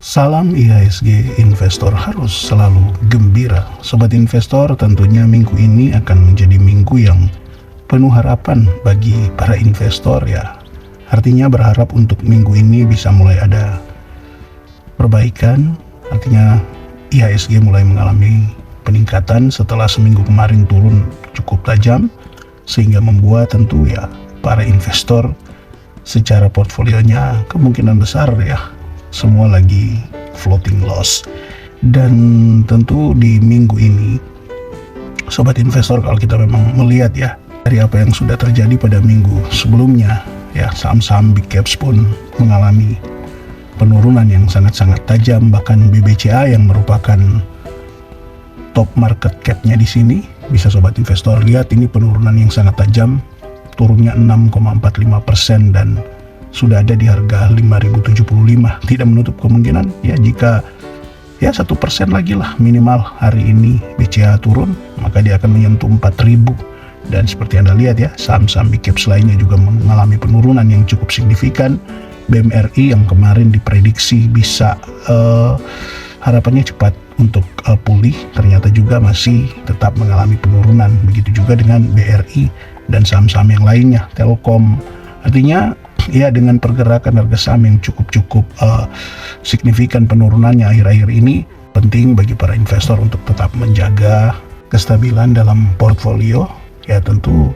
Salam IHSG, investor harus selalu gembira. Sobat investor, tentunya minggu ini akan menjadi minggu yang penuh harapan bagi para investor ya. Artinya berharap untuk minggu ini bisa mulai ada perbaikan. Artinya IHSG mulai mengalami peningkatan setelah seminggu kemarin turun cukup tajam, sehingga membuat tentu ya para investor secara portfolionya kemungkinan besar ya semua lagi floating loss. Dan tentu di minggu ini sobat investor, kalau kita memang melihat ya dari apa yang sudah terjadi pada minggu sebelumnya ya, saham-saham big caps pun mengalami penurunan yang sangat-sangat tajam. Bahkan BBCA yang merupakan top market cap-nya di sini, bisa sobat investor lihat ini penurunan yang sangat tajam, turunnya 6,45% dan sudah ada di harga 5.075. Tidak menutup kemungkinan ya jika ya 1% lagi lah minimal hari ini BCA turun, maka dia akan menyentuh 4.000. Dan seperti Anda lihat ya, saham-saham big caps lainnya juga mengalami penurunan yang cukup signifikan. BMRI yang kemarin diprediksi bisa harapannya cepat untuk pulih, ternyata juga masih tetap mengalami penurunan. Begitu juga dengan BRI dan saham-saham yang lainnya, Telkom. Artinya ya dengan pergerakan harga saham yang cukup signifikan penurunannya akhir-akhir ini, penting bagi para investor untuk tetap menjaga kestabilan dalam portfolio. Ya tentu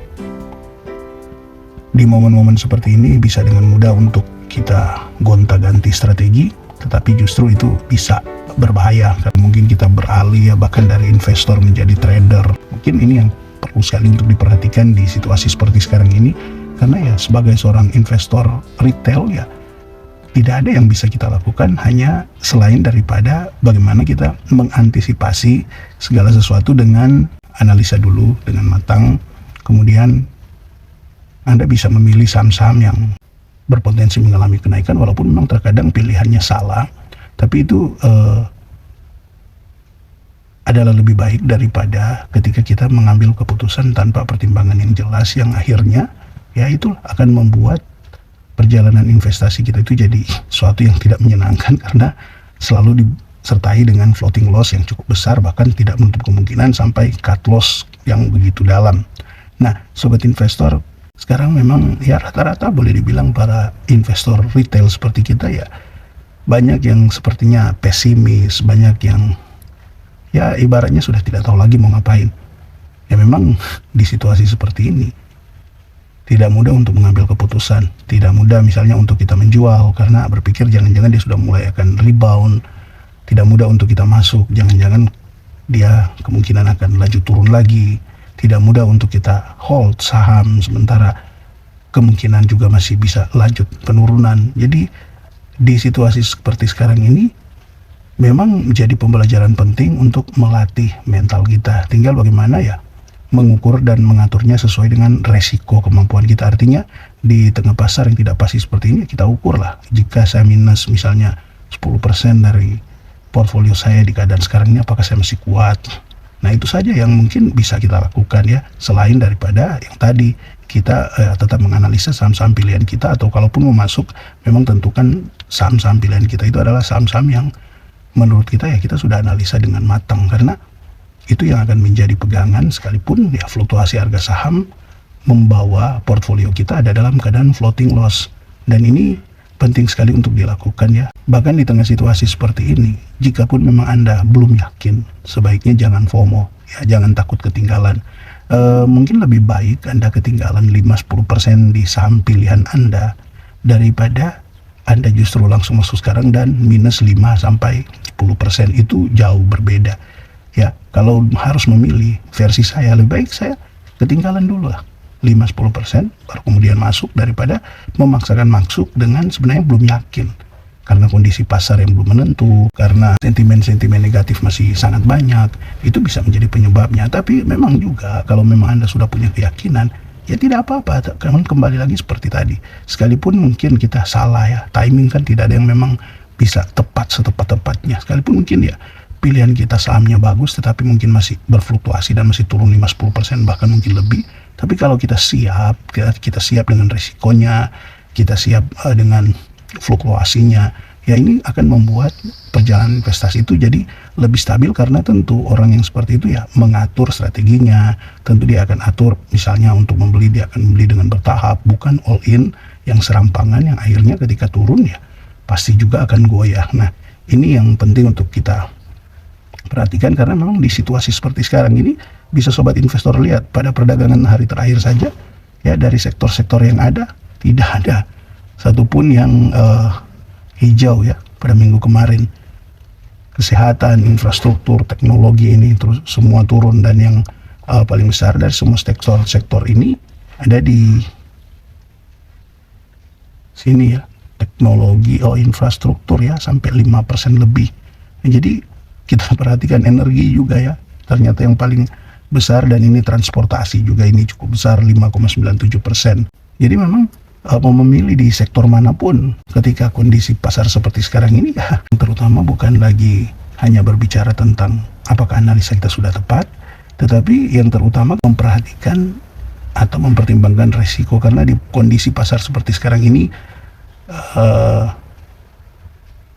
di momen-momen seperti ini bisa dengan mudah untuk kita gonta-ganti strategi, tetapi justru itu bisa berbahaya karena mungkin kita beralih ya bahkan dari investor menjadi trader. Mungkin ini yang perlu sekali untuk diperhatikan di situasi seperti sekarang ini, karena ya sebagai seorang investor retail ya tidak ada yang bisa kita lakukan hanya selain daripada bagaimana kita mengantisipasi segala sesuatu dengan analisa dulu dengan matang. Kemudian Anda bisa memilih saham-saham yang berpotensi mengalami kenaikan, walaupun memang terkadang pilihannya salah, tapi itu adalah lebih baik daripada ketika kita mengambil keputusan tanpa pertimbangan yang jelas, yang akhirnya ya itu akan membuat perjalanan investasi kita itu jadi suatu yang tidak menyenangkan, karena selalu disertai dengan floating loss yang cukup besar, bahkan tidak menutup kemungkinan sampai cut loss yang begitu dalam. Nah sobat investor, sekarang memang ya rata-rata boleh dibilang para investor retail seperti kita ya banyak yang sepertinya pesimis, banyak yang ya ibaratnya sudah tidak tahu lagi mau ngapain. Ya memang di situasi seperti ini tidak mudah untuk mengambil keputusan, tidak mudah misalnya untuk kita menjual karena berpikir jangan-jangan dia sudah mulai akan rebound, tidak mudah untuk kita masuk, jangan-jangan dia kemungkinan akan laju turun lagi, tidak mudah untuk kita hold saham sementara kemungkinan juga masih bisa lanjut penurunan. Jadi di situasi seperti sekarang ini memang menjadi pembelajaran penting untuk melatih mental kita, tinggal bagaimana ya mengukur dan mengaturnya sesuai dengan resiko kemampuan kita. Artinya di tengah pasar yang tidak pasti seperti ini, kita ukur lah, jika saya minus misalnya 10% dari portfolio saya di keadaan sekarang ini, apakah saya masih kuat? Nah itu saja yang mungkin bisa kita lakukan ya, selain daripada yang tadi kita tetap menganalisa saham-saham pilihan kita, atau kalaupun mau masuk memang tentukan saham-saham pilihan kita itu adalah saham-saham yang menurut kita ya kita sudah analisa dengan matang, karena itu yang akan menjadi pegangan sekalipun ya fluktuasi harga saham membawa portfolio kita ada dalam keadaan floating loss. Dan ini penting sekali untuk dilakukan ya. Bahkan di tengah situasi seperti ini, jika pun memang Anda belum yakin, sebaiknya jangan FOMO ya, jangan takut ketinggalan. Mungkin lebih baik Anda ketinggalan 5-10% di saham pilihan Anda daripada Anda justru langsung masuk sekarang dan minus 5-10%. Itu jauh berbeda ya. Kalau harus memilih versi saya, lebih baik saya ketinggalan dulu lah 5-10% baru kemudian masuk, daripada memaksakan masuk dengan sebenarnya belum yakin karena kondisi pasar yang belum menentu, karena sentimen-sentimen negatif masih sangat banyak. Itu bisa menjadi penyebabnya. Tapi memang juga kalau memang Anda sudah punya keyakinan ya tidak apa-apa, karena kembali lagi seperti tadi, sekalipun mungkin kita salah ya, timing kan tidak ada yang memang bisa tepat setepat-tepatnya. Sekalipun mungkin ya pilihan kita sahamnya bagus, tetapi mungkin masih berfluktuasi dan masih turun 5-10% bahkan mungkin lebih. Tapi kalau kita siap dengan resikonya, kita siap dengan fluktuasinya, ya ini akan membuat perjalanan investasi itu jadi lebih stabil, karena tentu orang yang seperti itu ya mengatur strateginya. Tentu dia akan atur, misalnya untuk membeli dia akan membeli dengan bertahap, bukan all in yang serampangan yang akhirnya ketika turun ya pasti juga akan goyah. Nah, ini yang penting untuk kita perhatikan, karena memang di situasi seperti sekarang ini bisa sobat investor lihat pada perdagangan hari terakhir saja ya, dari sektor-sektor yang ada tidak ada satupun yang hijau ya pada minggu kemarin. Kesehatan, infrastruktur, teknologi ini terus semua turun, dan yang paling besar dari semua sektor ini ada di sini ya, teknologi, infrastruktur ya, sampai 5% lebih. Jadi kita perhatikan energi juga ya, ternyata yang paling besar, dan ini transportasi juga ini cukup besar 5,97%. Jadi memang mau memilih di sektor manapun ketika kondisi pasar seperti sekarang ini ya, terutama bukan lagi hanya berbicara tentang apakah analisa kita sudah tepat, tetapi yang terutama memperhatikan atau mempertimbangkan resiko, karena di kondisi pasar seperti sekarang ini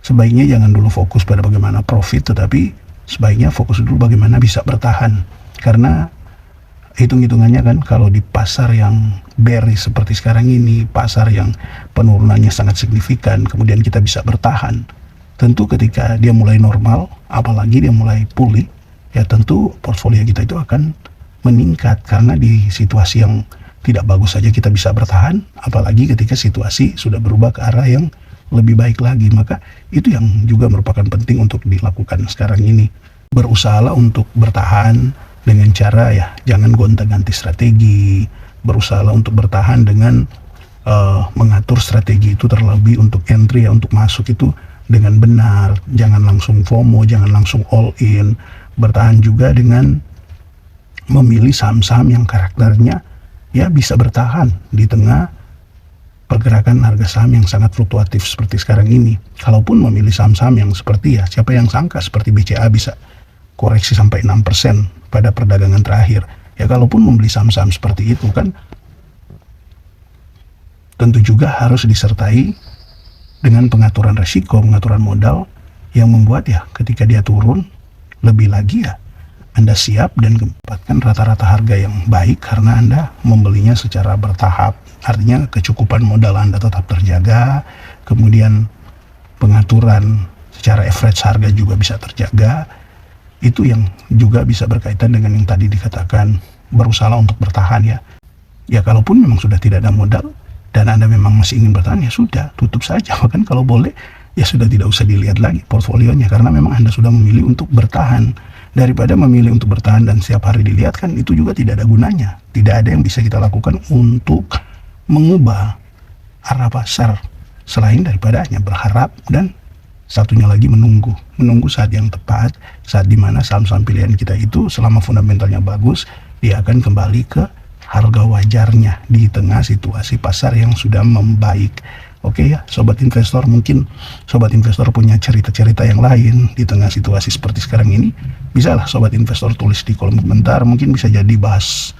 sebaiknya jangan dulu fokus pada bagaimana profit, tetapi sebaiknya fokus dulu bagaimana bisa bertahan. Karena hitung-hitungannya kan, kalau di pasar yang bearish seperti sekarang ini, pasar yang penurunannya sangat signifikan, kemudian kita bisa bertahan, tentu ketika dia mulai normal, apalagi dia mulai pulih, ya tentu portfolio kita itu akan meningkat. Karena di situasi yang tidak bagus saja kita bisa bertahan, apalagi ketika situasi sudah berubah ke arah yang lebih baik lagi. Maka itu yang juga merupakan penting untuk dilakukan sekarang ini. Berusaha untuk bertahan dengan cara ya jangan gonta-ganti strategi, berusaha untuk bertahan dengan mengatur strategi itu terlebih untuk entry ya, untuk masuk itu dengan benar, jangan langsung FOMO, jangan langsung all in. Bertahan juga dengan memilih saham-saham yang karakternya ya bisa bertahan di tengah pergerakan harga saham yang sangat fluktuatif seperti sekarang ini. Kalaupun memilih saham-saham yang seperti ya, siapa yang sangka seperti BCA bisa koreksi sampai 6% pada perdagangan terakhir. Ya kalaupun membeli saham-saham seperti itu kan tentu juga harus disertai dengan pengaturan risiko, pengaturan modal yang membuat ya ketika dia turun lebih lagi ya Anda siap dan menempatkan rata-rata harga yang baik, karena Anda membelinya secara bertahap. Artinya kecukupan modal Anda tetap terjaga, kemudian pengaturan secara average harga juga bisa terjaga. Itu yang juga bisa berkaitan dengan yang tadi dikatakan berusaha untuk bertahan ya. Ya kalaupun memang sudah tidak ada modal dan Anda memang masih ingin bertahan, ya sudah tutup saja. Bahkan kalau boleh ya sudah tidak usah dilihat lagi portfolionya, karena memang Anda sudah memilih untuk bertahan. Daripada memilih untuk bertahan dan setiap hari dilihat, kan itu juga tidak ada gunanya. Tidak ada yang bisa kita lakukan untuk mengubah arah pasar selain daripada hanya berharap dan satunya lagi menunggu saat yang tepat, saat dimana saham-saham pilihan kita itu selama fundamentalnya bagus, dia akan kembali ke harga wajarnya di tengah situasi pasar yang sudah membaik. Oke ya, sobat investor, mungkin sobat investor punya cerita-cerita yang lain di tengah situasi seperti sekarang ini. Bisalah sobat investor tulis di kolom komentar, mungkin bisa jadi bahas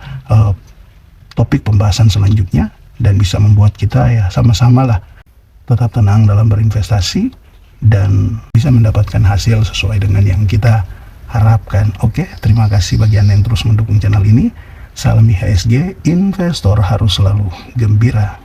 topik pembahasan selanjutnya, dan bisa membuat kita ya sama-sama lah tetap tenang dalam berinvestasi dan bisa mendapatkan hasil sesuai dengan yang kita harapkan. Oke, terima kasih bagi Anda yang terus mendukung channel ini. Salam IHSG, investor harus selalu gembira.